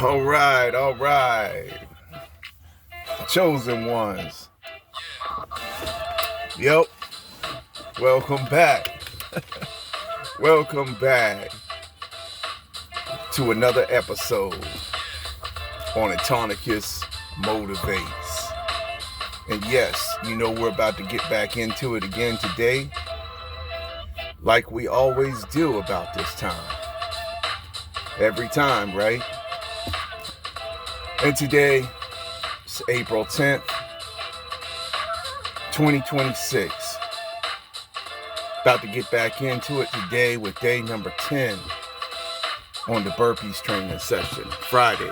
All right, all right. Chosen ones. Yep. Welcome back. Welcome back to another episode on Autonicus Motivates. And yes, you know we're about to get back into it again today, like we always do about this time. Every time, right? And today, it's April 10th, 2026. About to get back into it today with day number 10 on the burpees training session, Friday.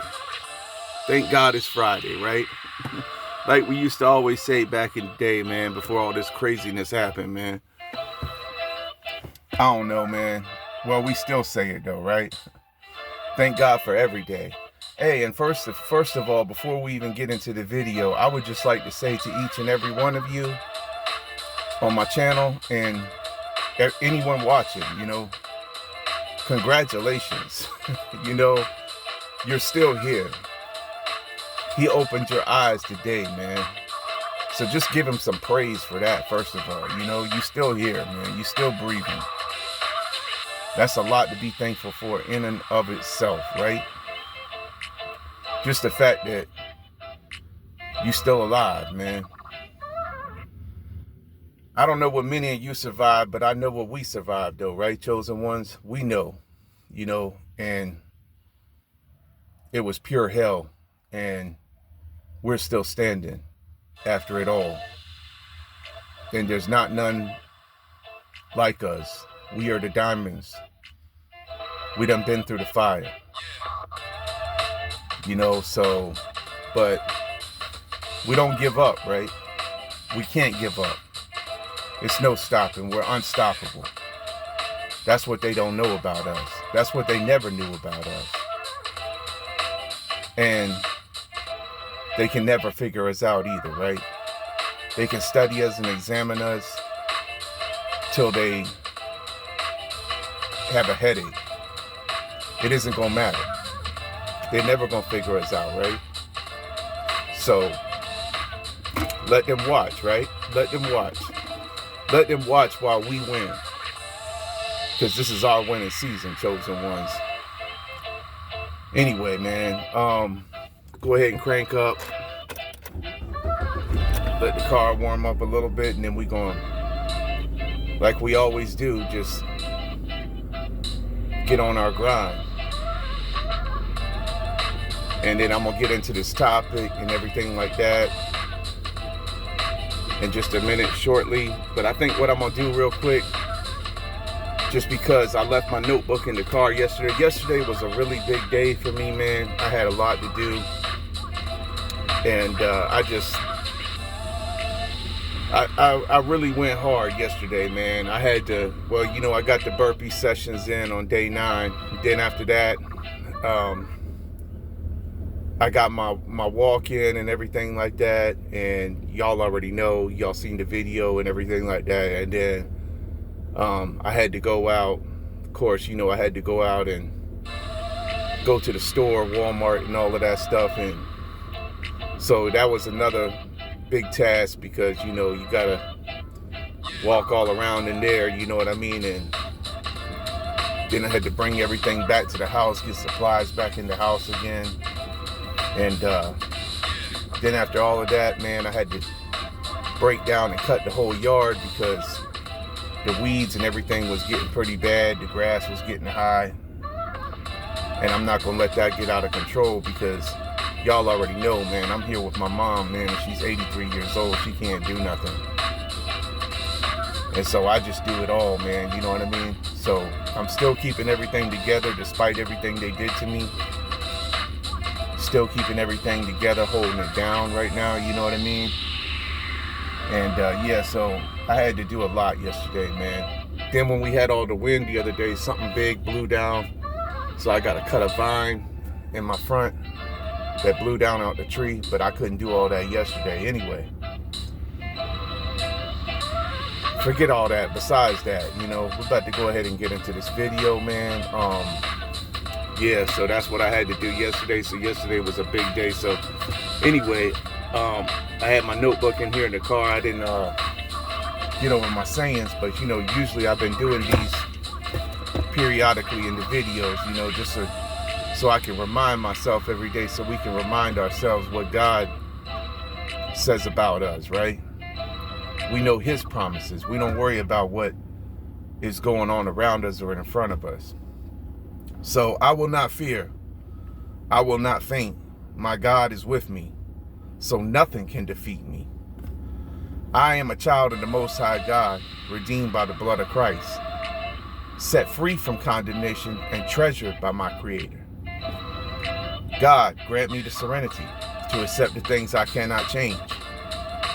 Thank God it's Friday, right? Like we used to always say back in the day, man, before all this craziness happened, man. I don't know, man. Well, we still say it though, right? Thank God for every day. Hey, and first of all, before we even get into the video, I would just like to say to each and every one of you on my channel and anyone watching, congratulations. You're still here. He opened your eyes today, man. So just give him some praise for that, first of all. You still here, man. You still breathing. That's a lot to be thankful for in and of itself, right? Just the fact that you still alive, man. I don't know what many of you survived, but I know what we survived though, right? Chosen ones, we know, and it was pure hell, and we're still standing after it all. And there's not none like us. We are the diamonds. We done been through the fire. But we don't give up, right? We can't give up. It's no stopping. We're unstoppable. That's what they don't know about us. That's what they never knew about us. And they can never figure us out either, right? They can study us and examine us till they have a headache. It isn't gonna matter. They're never gonna figure us out, right? So let them watch, right? Let them watch. Let them watch while we win. Because this is our winning season, chosen ones. Anyway, man, go ahead and crank up. Let the car warm up a little bit, and then we going, like we always do, just get on our grind. And then I'm going to get into this topic and everything like that in just a minute shortly. But I think what I'm going to do real quick, just because I left my notebook in the car yesterday. Yesterday was a really big day for me, man. I had a lot to do. And I really went hard yesterday, man. I had to, I got the burpee sessions in on day 9. Then after that, I got my walk in and everything like that, and y'all already know, y'all seen the video and everything like that. And then I had to go out, of course, I had to go out and go to the store, Walmart and all of that stuff. And so that was another big task because, you gotta walk all around in there, you know what I mean? And then I had to bring everything back to the house, get supplies back in the house again. And then after all of that, man, I had to break down and cut the whole yard because the weeds and everything was getting pretty bad. The grass was getting high. And I'm not going to let that get out of control because y'all already know, man, I'm here with my mom, man. She's 83 years old. She can't do nothing. And so I just do it all, man. You know what I mean? So I'm still keeping everything together despite everything they did to me. Still keeping everything together, holding it down right now, you know what I mean? And so I had to do a lot yesterday, man. Then when we had all the wind the other day, something big blew down. So I got to cut a vine in my front that blew down out the tree, but I couldn't do all that yesterday anyway. Forget all that. Besides that, we're about to go ahead and get into this video, man. Yeah, so that's what I had to do yesterday. So yesterday was a big day. So anyway, I had my notebook in here in the car. I didn't get over my sayings, but usually I've been doing these periodically in the videos, just so I can remind myself every day, so we can remind ourselves what God says about us, right? We know his promises. We don't worry about what is going on around us or in front of us. So I will not fear. I will not faint. My God is with me, so nothing can defeat me. I am a child of the Most High God, redeemed by the blood of Christ, set free from condemnation and treasured by my Creator. God, grant me the serenity to accept the things I cannot change,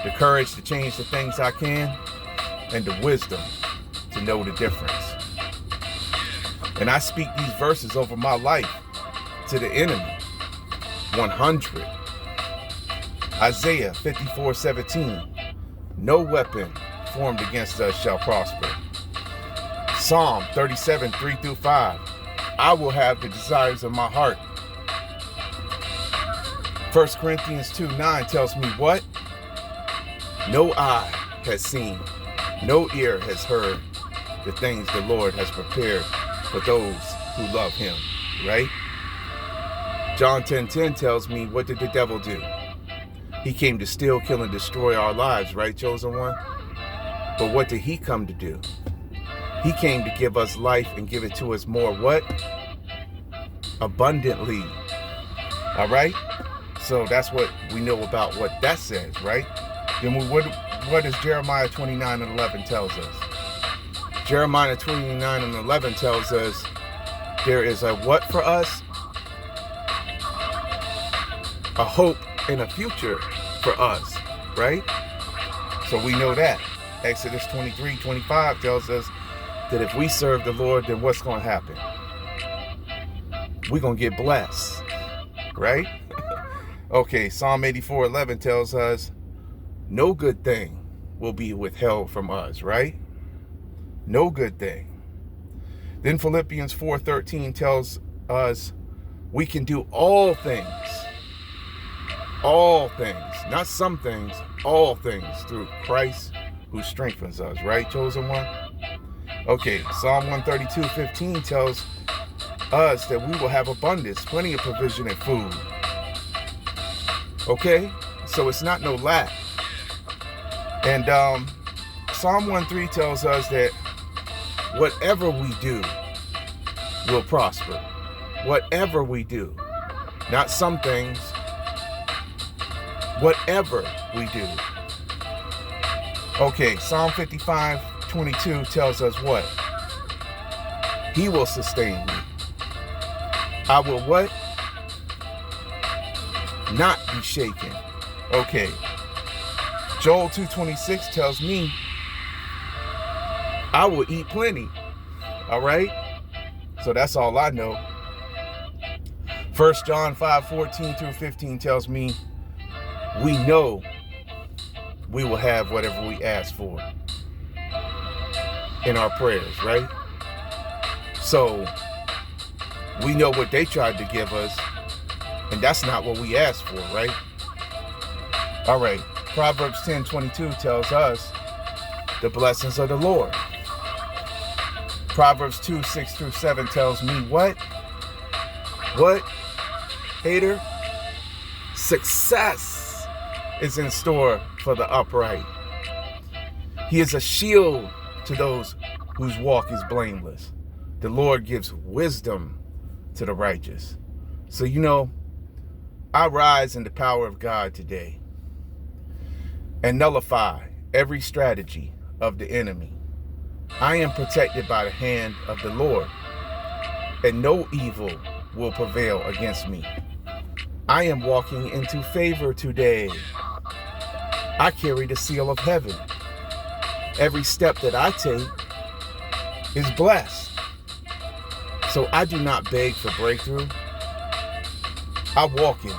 the courage to change the things I can, and the wisdom to know the difference. And I speak these verses over my life to the enemy. 100. Isaiah 54:17. No weapon formed against us shall prosper. Psalm 37:3-5. I will have the desires of my heart. 1 Corinthians 2:9 tells me what? No eye has seen, no ear has heard the things the Lord has prepared for those who love him, right? John 10:10 tells me, what did the devil do? He came to steal, kill, and destroy our lives, right, chosen one? But what did he come to do? He came to give us life and give it to us more, what? Abundantly. All right? So that's what we know about what that says, right? Then what does Jeremiah 29:11 tells us? Jeremiah 29:11 tells us there is a what for us? A hope and a future for us, right? So we know that. Exodus 23:25 tells us that if we serve the Lord, then what's going to happen? We're going to get blessed, right? Okay, Psalm 84:11 tells us no good thing will be withheld from us, right? No good thing. Then Philippians 4:13 tells us we can do all things, not some things, all things through Christ who strengthens us, right, chosen one? Okay, Psalm 132:15 tells us that we will have abundance, plenty of provision and food. Okay, so it's not no lack. And Psalm 1:3 tells us that whatever we do will prosper. Whatever we do, not some things. Whatever we do. Okay, Psalm 55:22 tells us what? He will sustain me. I will what? Not be shaken. Okay. Joel 2:26 tells me I will eat plenty. All right? So that's all I know. 1 John 5:14-15 tells me we know we will have whatever we ask for in our prayers, right? So we know what they tried to give us, and that's not what we asked for, right? All right. Proverbs 10:22 tells us the blessings of the Lord. Proverbs 2:6-7 tells me what? What? Hater? Success is in store for the upright. He is a shield to those whose walk is blameless. The Lord gives wisdom to the righteous. So, I rise in the power of God today and nullify every strategy of the enemy. I am protected by the hand of the Lord, and no evil will prevail against me. I am walking into favor today. I carry the seal of heaven. Every step that I take is blessed. So I do not beg for breakthrough. I walk in it.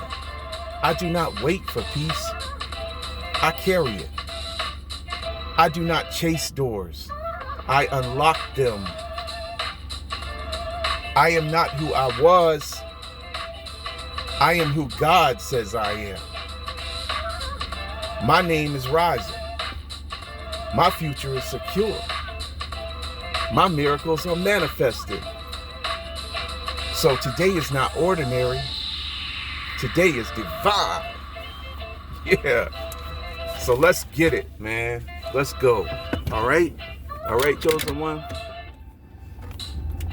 I do not wait for peace. I carry it. I do not chase doors. I unlock them. I am not who I was. I am who God says I am. My name is rising. My future is secure. My miracles are manifested. So today is not ordinary. Today is divine. Yeah. So let's get it, man. Let's go. All right? All right, chosen one?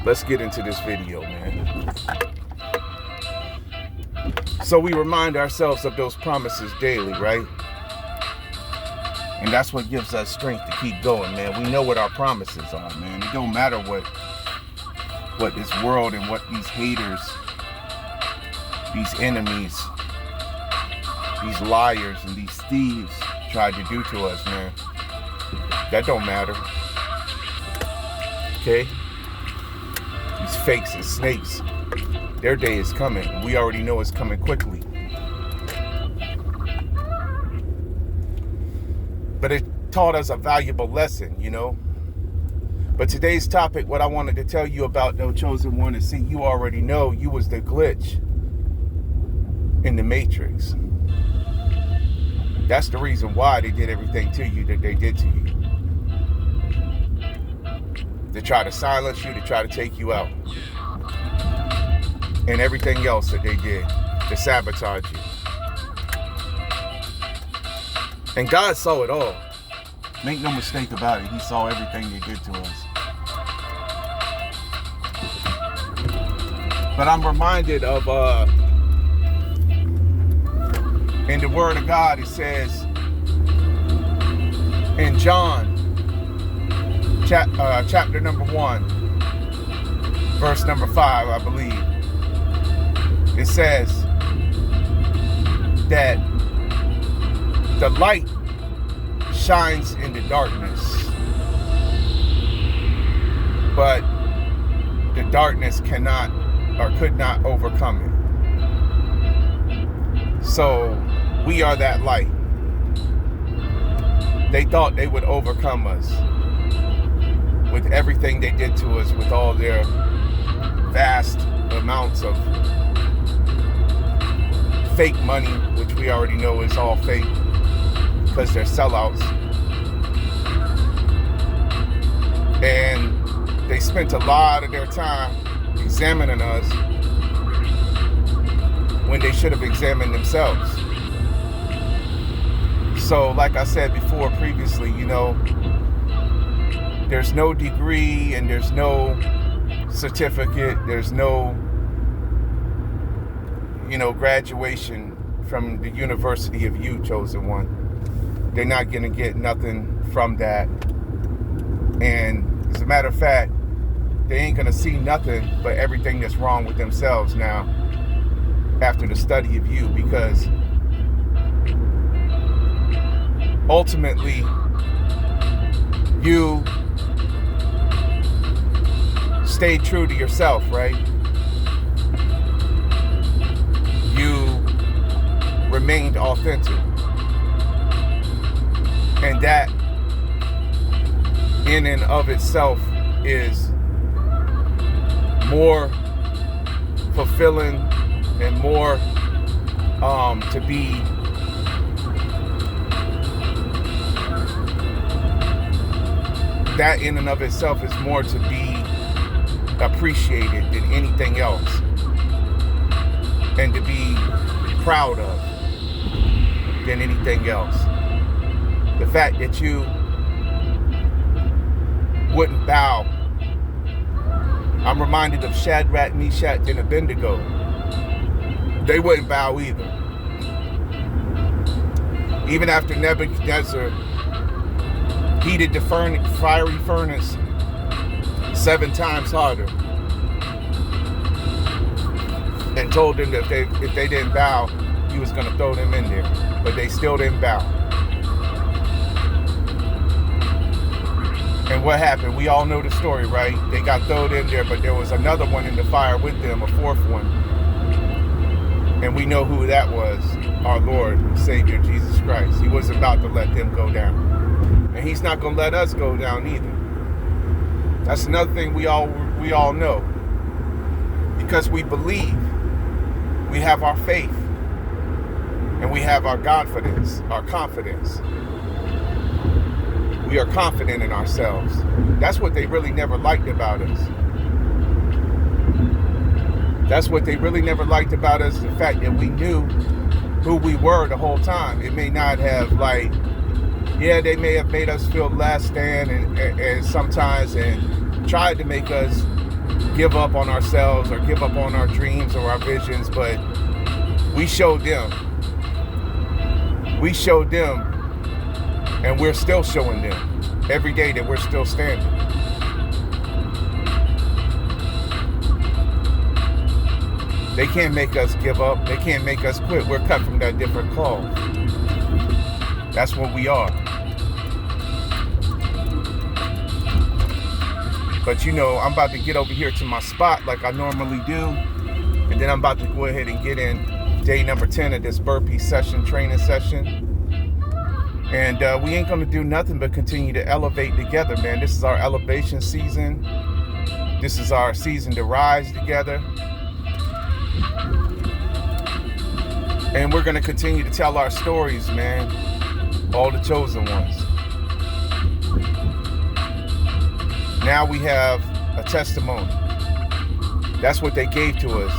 Let's get into this video, man. So we remind ourselves of those promises daily, right? And that's what gives us strength to keep going, man. We know what our promises are, man. It don't matter what this world and what these haters, these enemies, these liars and these thieves tried to do to us, man. That don't matter. Okay? These fakes and snakes, their day is coming. We already know it's coming quickly. But it taught us a valuable lesson, you know. But today's topic, what I wanted to tell you about, though, chosen one, is see, you already know you was the glitch in the Matrix. That's the reason why they did everything to you that they did to you. To try to silence you, to try to take you out. And everything else that they did to sabotage you. And God saw it all. Make no mistake about it. He saw everything they did to us. But I'm reminded of, in the Word of God, it says, in John, chapter number 1, verse number 5, I believe, it says that the light shines in the darkness, but the darkness cannot or could not overcome it. So we are that light. They thought they would overcome us with everything they did to us, with all their vast amounts of fake money, which we already know is all fake because they're sellouts. And they spent a lot of their time examining us when they should have examined themselves. So like I said before previously, you know, there's no degree and there's no certificate, there's no, you know, graduation from the University of You, chosen one. They're not going to get nothing from that. And as a matter of fact, they ain't going to see nothing but everything that's wrong with themselves now after the study of you, because ultimately you stayed true to yourself, right? You remained authentic. And that in and of itself is more fulfilling and more to be that in and of itself is more to be appreciated than anything else, and to be proud of than anything else. The fact that you wouldn't bow. I'm reminded of Shadrach, Meshach, and Abednego. They wouldn't bow either. Even after Nebuchadnezzar heated the fiery furnace 7 times harder and told them that if they didn't bow, he was going to throw them in there. But they still didn't bow. And what happened? We all know the story, right? They got thrown in there, but there was another one in the fire with them, a 4th one. And we know who that was, our Lord and Savior, Jesus Christ. He wasn't about to let them go down. And he's not going to let us go down either. That's another thing we all know. because we believe, we have our faith, and we have our confidence. We are confident in ourselves. That's what they really never liked about us. That's what they really never liked about us, the fact that we knew who we were the whole time. It may not have, they may have made us feel less than and sometimes and tried to make us give up on ourselves or give up on our dreams or our visions, but we showed them. We showed them, and we're still showing them every day that we're still standing. They can't make us give up. They can't make us quit. We're cut from that different cloth. That's what we are. But I'm about to get over here to my spot like I normally do. And then I'm about to go ahead and get in day number 10 of this burpee training session. And we ain't gonna do nothing but continue to elevate together, man. This is our elevation season. This is our season to rise together. And we're gonna continue to tell our stories, man. All the chosen ones. Now we have a testimony. That's what they gave to us.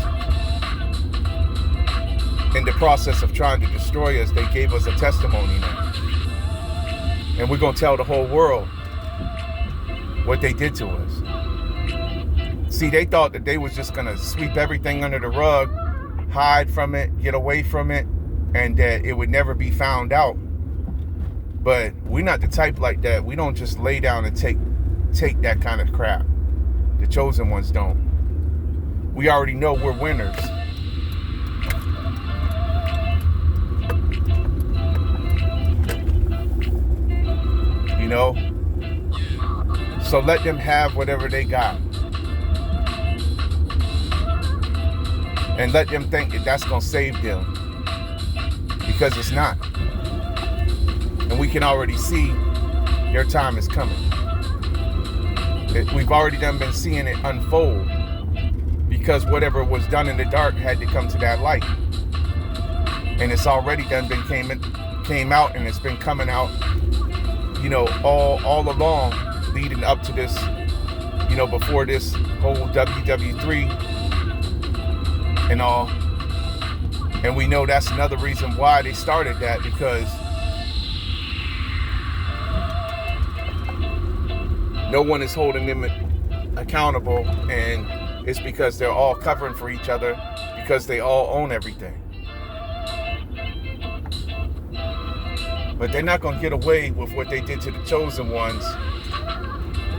In the process of trying to destroy us, they gave us a testimony now. And we're going to tell the whole world what they did to us. See, they thought that they was just going to sweep everything under the rug, hide from it, get away from it, and that it would never be found out. But we're not the type like that. We don't just lay down and take that kind of crap. The chosen ones don't. We already know we're winners. So let them have whatever they got. And let them think that that's going to save them. Because it's not. And we can already see their time is coming. We've already been seeing it unfold. Because whatever was done in the dark had to come to that light. And it's already came out, and it's been coming out, all along, leading up to this, before this whole WW3 and all. And we know that's another reason why they started that, because no one is holding them accountable, and it's because they're all covering for each other, because they all own everything. But they're not going to get away with what they did to the chosen ones.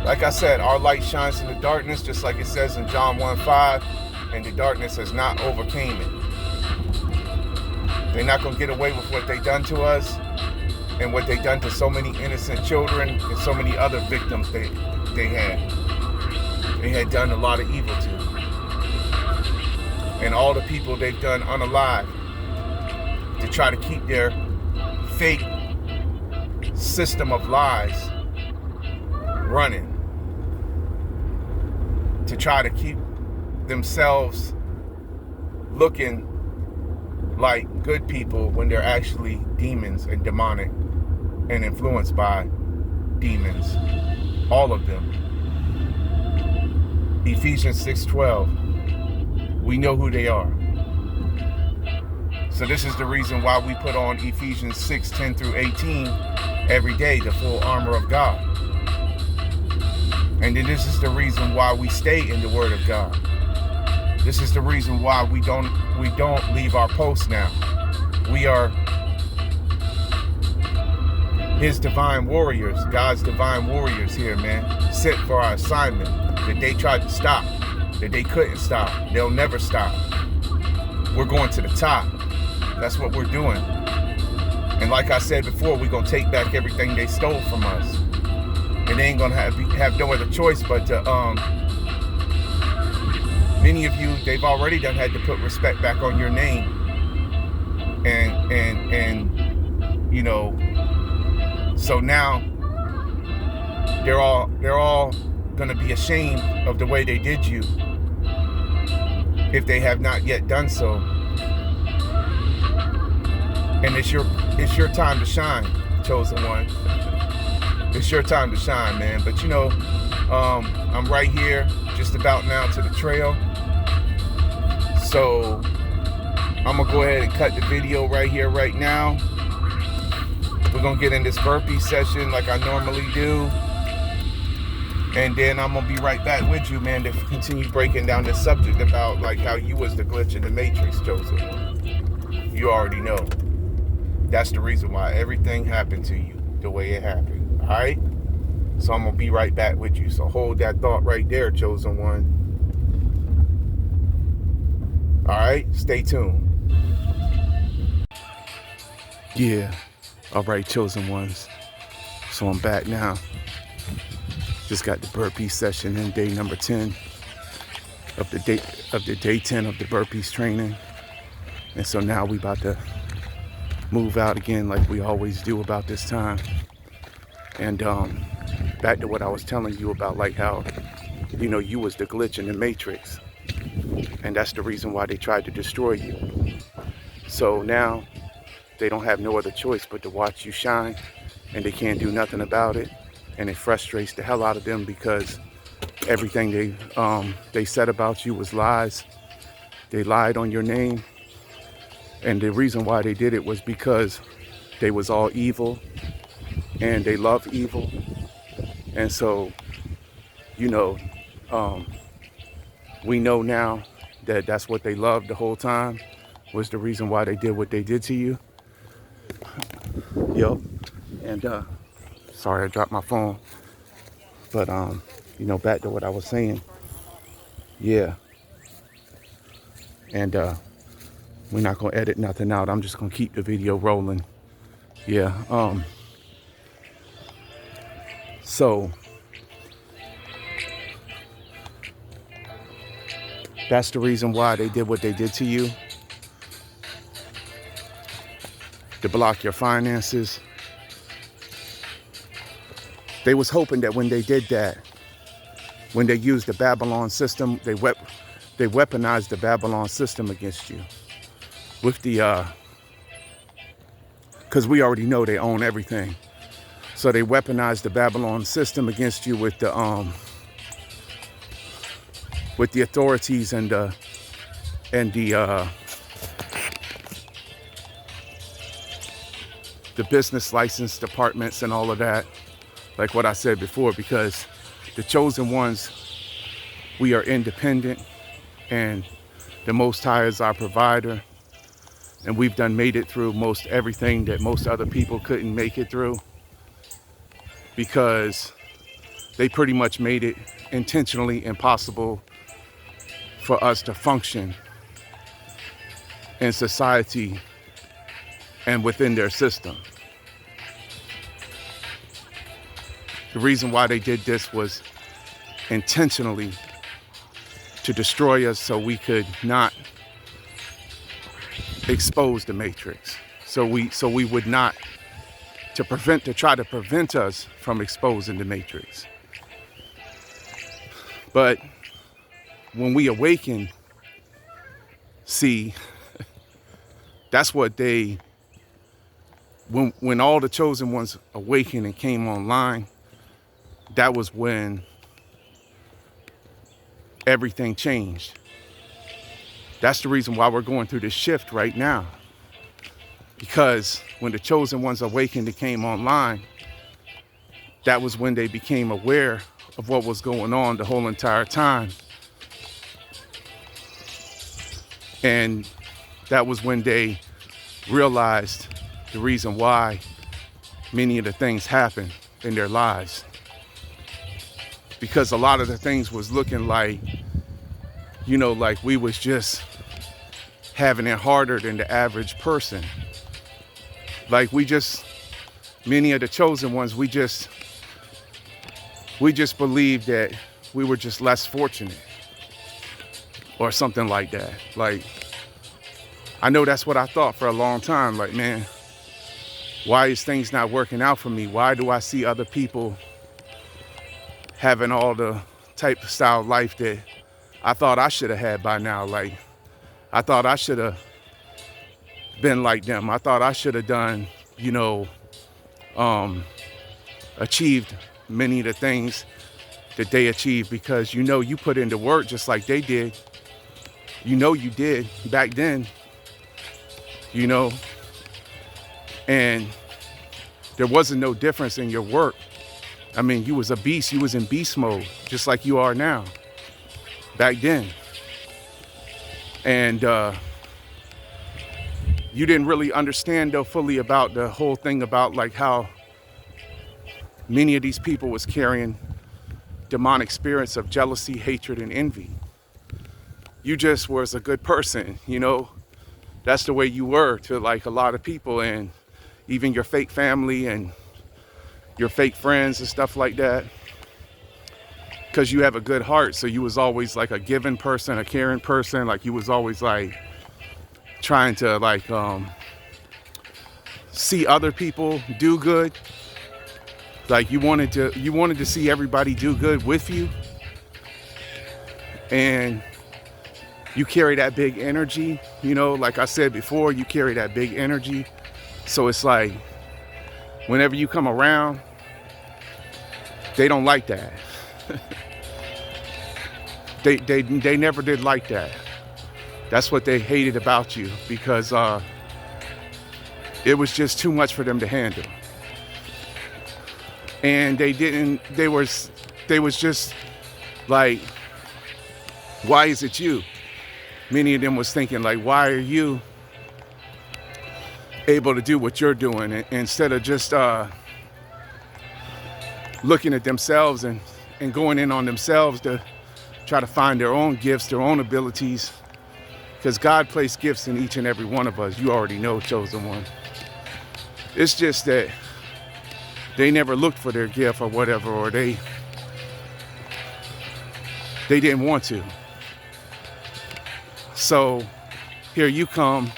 Like I said, our light shines in the darkness, just like it says in John 1:5, and the darkness has not overcame it. They're not going to get away with what they done to us and what they done to so many innocent children and so many other victims they had. They had done a lot of evil to. And all the people they've done unalive to try to keep their fake system of lies running, to try to keep themselves looking like good people when they're actually demons and demonic and influenced by demons, all of them. Ephesians 6:12, we know who they are. So this is the reason why we put on Ephesians 6:10 through 18 every day, the full armor of God. And then this is the reason why we stay in the Word of God. This is the reason why we don't leave our post now. We are His divine warriors, God's divine warriors here, man, sent for our assignment that they tried to stop, that they couldn't stop. They'll never stop. We're going to the top. That's what we're doing. And like I said before, we're going to take back everything they stole from us. And they ain't going to have no other choice but to, many of you, they've already had to put respect back on your name. And so now they're all going to be ashamed of the way they did you. if they have not yet done so. And it's your time to shine, chosen one. It's your time to shine, man. But you know, I'm right here, just about now to the trail. So I'm gonna go ahead and cut the video right here, right now. We're gonna get in this burpee session like I normally do. And then I'm gonna be right back with you, man, to continue breaking down this subject about like how you was the glitch in the matrix, chosen one. You already know. That's the reason why everything happened to you the way it happened. All right? So I'm gonna be right back with you. So hold that thought right there, chosen one. All right? Stay tuned. Yeah. All right, chosen ones. So I'm back now. Just got the burpee session in day number 10 of the day 10 of the burpees training. And so now we about to move out again like we always do about this time. And back to what I was telling you about, like how, you know, you was the glitch in the matrix. And that's the reason why they tried to destroy you. So now they don't have no other choice but to watch you shine, and they can't do nothing about it. And it frustrates the hell out of them because everything they said about you was lies. They lied on your name. And the reason why they did it was because they was all evil and they love evil. And so, you know, we know now that that's what they loved the whole time, was the reason why they did what they did to you. Yup. And sorry, I dropped my phone. But you know, back to what I was saying. Yeah. And we're not gonna edit nothing out. I'm just gonna keep the video rolling. Yeah. So that's the reason why they did what they did to you. To block your finances. They was hoping that when they did that, when they used the Babylon system, they weaponized the Babylon system against you. With the, because we already know they own everything. So they weaponized the Babylon system against you with the authorities and the business license departments and all of that. Like what I said before, because the chosen ones, we are independent and the Most High is our provider. And we've made it through most everything that most other people couldn't make it through, because they pretty much made it intentionally impossible for us to function in society and within their system. The reason why they did this was intentionally to destroy us so we could not expose the matrix. So we would not, to try to prevent us from exposing the matrix. But when we awaken, see, that's what when all the chosen ones awakened and came online, that was when everything changed. That's the reason why we're going through this shift right now. Because when the chosen ones awakened and came online, that was when they became aware of what was going on the whole entire time. And that was when they realized the reason why many of the things happened in their lives. Because a lot of the things was looking like, you know, like we was just having it harder than the average person. Like many of the chosen ones, we just believed that we were just less fortunate or something like that. Like, I know that's what I thought for a long time. Like, man, why is things not working out for me? Why do I see other people having all the type of style life that I thought I should have had by now? Like, I thought I should have been like them. I thought I should have done, achieved many of the things that they achieved, because you put into work just like they did. You did back then, and there wasn't no difference in your work. I mean, you was a beast. You was in beast mode, just like you are now, back then. And you didn't really understand, though, fully about the whole thing about like how many of these people was carrying demonic spirits of jealousy, hatred, and envy. You just was a good person, That's the way you were to like a lot of people, and even your fake family and your fake friends and stuff like that. Because you have a good heart, so you was always like a giving person, a caring person. Like you was always like trying to like see other people do good. Like you wanted to see everybody do good with you, and you carry that big energy. Like I said before, you carry that big energy. So it's like whenever you come around, they don't like that. They never did like that. That's what they hated about you, because it was just too much for them to handle. And they was just like, why is it you? Many of them was thinking like, why are you able to do what you're doing? And instead of just looking at themselves and going in on themselves to try to find their own gifts, their own abilities, because God placed gifts in each and every one of us. You already know, chosen one. It's just that they never looked for their gift or whatever, or they didn't want to. So here you come,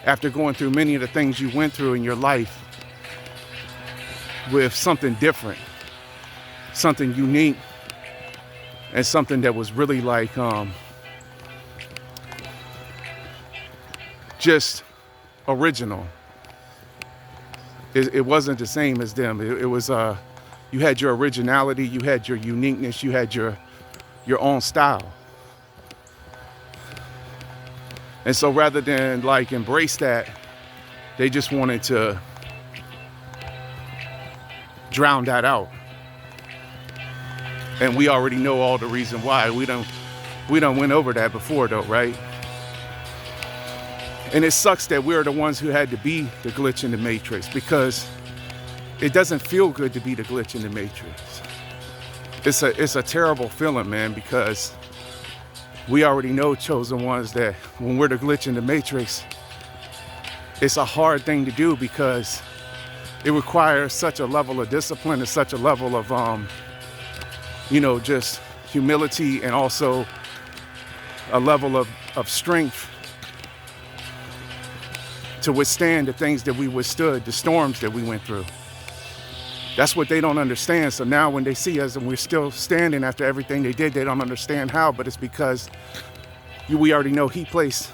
after going through many of the things you went through in your life, with something different, something unique, and something that was really like just original. It wasn't the same as them. It was you had your originality, you had your uniqueness, you had your own style. And so rather than like embrace that, they just wanted to drown that out. And we already know all the reason why. We don't went over that before though, right? And it sucks that we're the ones who had to be the glitch in the matrix, because it doesn't feel good to be the glitch in the matrix. It's a terrible feeling, man, because we already know, chosen ones, that when we're the glitch in the matrix, it's a hard thing to do, because it requires such a level of discipline and such a level of just humility, and also a level of strength to withstand the things that we withstood, the storms that we went through. That's what they don't understand. So now when they see us and we're still standing after everything they did, they don't understand how, but it's because we already know he placed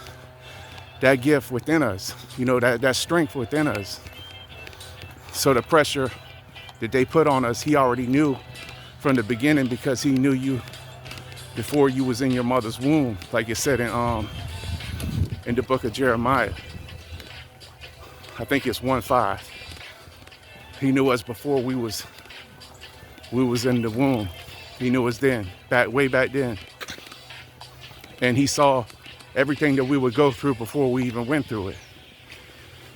that gift within us, that strength within us. So the pressure that they put on us, he already knew from the beginning, because he knew you before you was in your mother's womb, like it said in the book of Jeremiah. I think it's 1:5. He knew us before we was in the womb. He knew us then, way back then. And he saw everything that we would go through before we even went through it.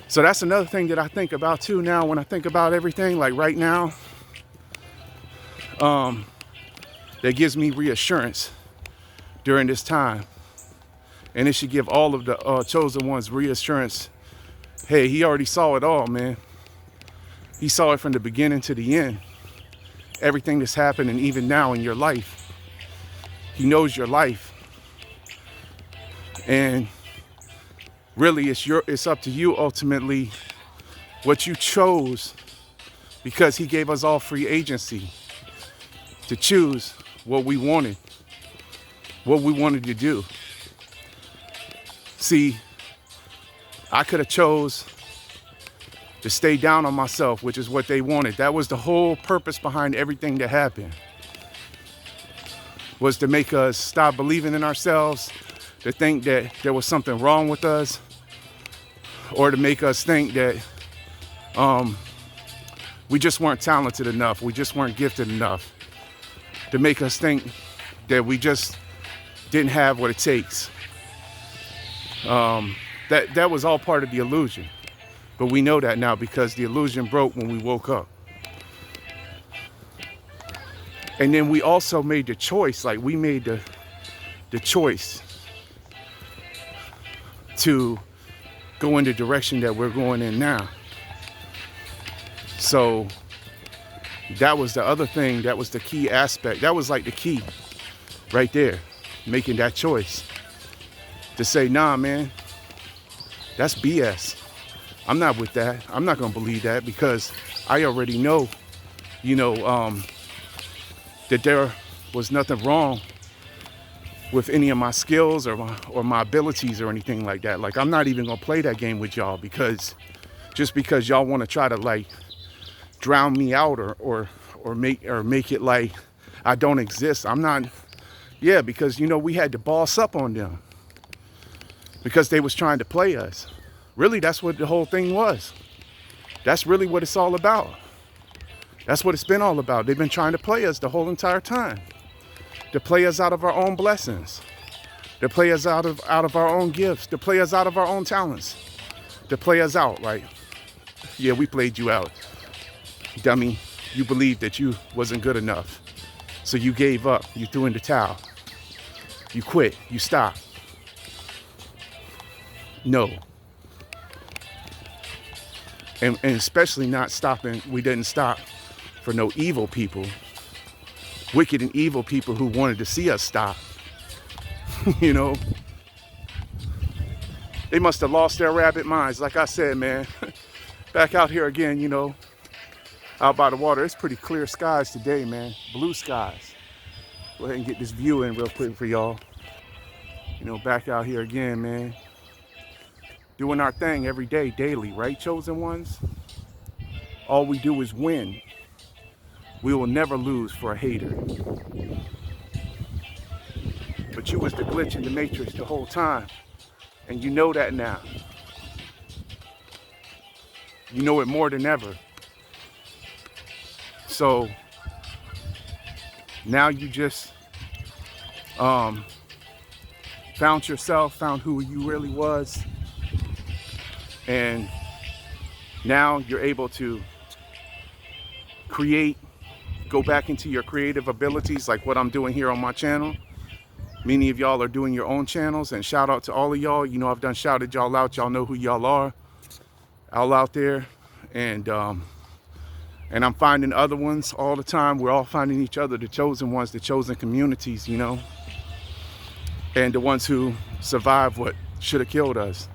So that's another thing that I think about too now, when I think about everything, like right now, that gives me reassurance during this time. And it should give all of the chosen ones reassurance. Hey, he already saw it all, man. He saw it from the beginning to the end. Everything that's happening, even now in your life. He knows your life. And really, it's up to you ultimately what you chose, because he gave us all free agency to choose what we wanted to do. See, I could have chose to stay down on myself, which is what they wanted. That was the whole purpose behind everything that happened, was to make us stop believing in ourselves, to think that there was something wrong with us, or to make us think that we just weren't talented enough, we just weren't gifted enough, to make us think that we just didn't have what it takes. That was all part of the illusion. But we know that now because the illusion broke when we woke up. And then we also made the choice, like we made the choice to go in the direction that we're going in now. So that was the other thing, that was the key aspect. That was like the key right there, making that choice to say, nah, man, that's BS. I'm not with that. I'm not going to believe that, because I already know, that there was nothing wrong with any of my skills or my abilities or anything like that. Like, I'm not even going to play that game with y'all, because just because y'all want to try to like drown me out or make it like I don't exist. I'm not. Yeah, because we had to boss up on them because they was trying to play us. Really, that's what the whole thing was. That's really what it's all about. That's what it's been all about. They've been trying to play us the whole entire time. To play us out of our own blessings. To play us out of our own gifts. To play us out of our own talents. To play us out, like, yeah, we played you out. Dummy, you believed that you wasn't good enough. So you gave up. You threw in the towel. You quit. You stopped. No. And especially not stopping, we didn't stop for no evil people, wicked and evil people who wanted to see us stop. They must have lost their rabbit minds. Like I said, man, back out here again, out by the water. It's pretty clear skies today, man. Blue skies. Go ahead and get this view in real quick for y'all. Back out here again, man. Doing our thing every day, daily, right, chosen ones? All we do is win. We will never lose for a hater. But you was the glitch in the matrix the whole time. And you know that now. You know it more than ever. So now you just found yourself, found who you really was. And now you're able to create, go back into your creative abilities, like what I'm doing here on my channel. Many of y'all are doing your own channels, and shout out to all of y'all. I've done shouted y'all out. Y'all know who y'all are all out there. And I'm finding other ones all the time. We're all finding each other, the chosen ones, the chosen communities, and the ones who survived what should have killed us.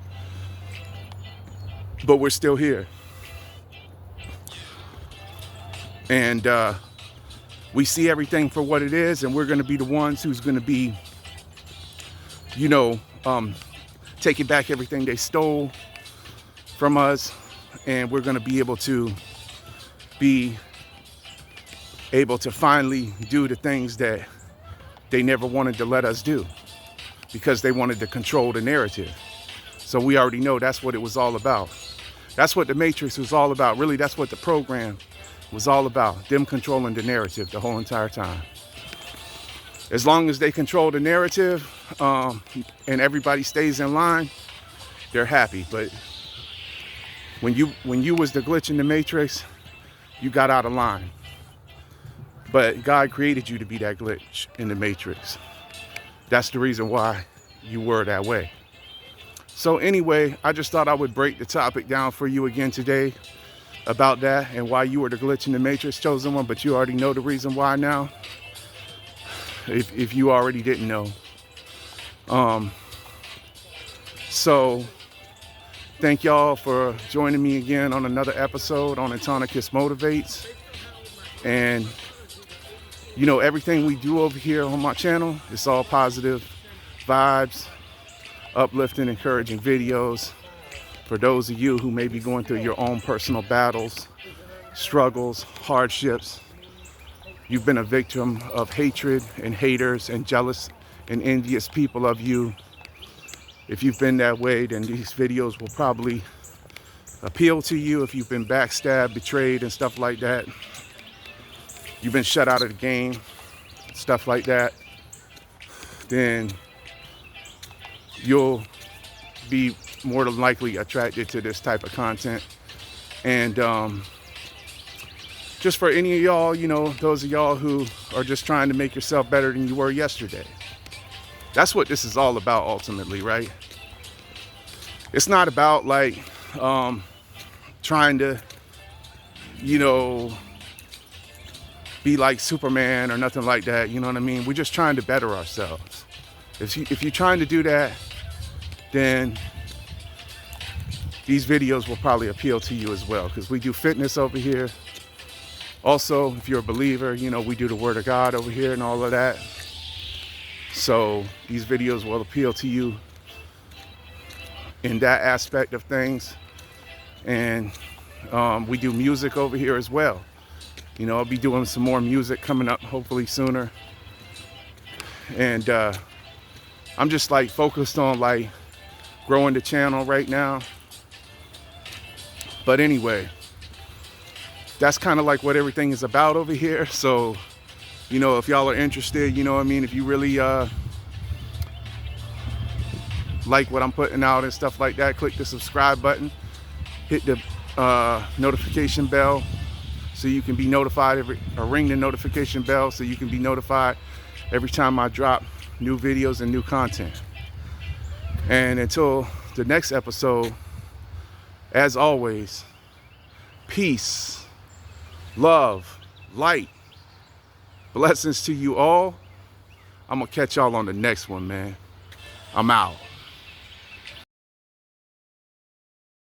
But we're still here. And we see everything for what it is, and we're going to be the ones who's going to be, taking back everything they stole from us, and we're going to be able to finally do the things that they never wanted to let us do, because they wanted to control the narrative. So we already know that's what it was all about. That's what the Matrix was all about. Really, that's what the program was all about. Them controlling the narrative the whole entire time. As long as they control the narrative and everybody stays in line, they're happy. But when you was the glitch in the Matrix, you got out of line. But God created you to be that glitch in the Matrix. That's the reason why you were that way. So anyway, I just thought I would break the topic down for you again today about that and why you were the glitch in the Matrix, chosen one, but you already know the reason why now, if you already didn't know. So thank y'all for joining me again on another episode on Antonikus Motivates. And everything we do over here on my channel, it's all positive vibes, uplifting, encouraging videos for those of you who may be going through your own personal battles, struggles, hardships. You've been a victim of hatred and haters and jealous and envious people of you. If you've been that way, then these videos will probably appeal to you. If you've been backstabbed, betrayed, and stuff like that, you've been shut out of the game, stuff like that, then you'll be more than likely attracted to this type of content. And just for any of y'all, you know, those of y'all who are just trying to make yourself better than you were yesterday. That's what this is all about ultimately, right? It's not about like trying to, you know, be like Superman or nothing like that. You know what I mean? We're just trying to better ourselves. If you're trying to do that, then these videos will probably appeal to you as well, because we do fitness over here. Also, if you're a believer, you know, we do the Word of God over here and all of that. So these videos will appeal to you in that aspect of things. And we do music over here as well. You know, I'll be doing some more music coming up hopefully sooner. And I'm just like focused on like growing the channel right now. But anyway, that's kind of like what everything is about over here. So, you know, if y'all are interested, you know what I mean, if you really like what I'm putting out and stuff like that, click the subscribe button, hit the notification bell so you can be notified or ring the notification bell so you can be notified every time I drop new videos and new content. And until the next episode, as always, peace, love, light, blessings to you all. I'm gonna catch y'all on the next one, man. I'm out.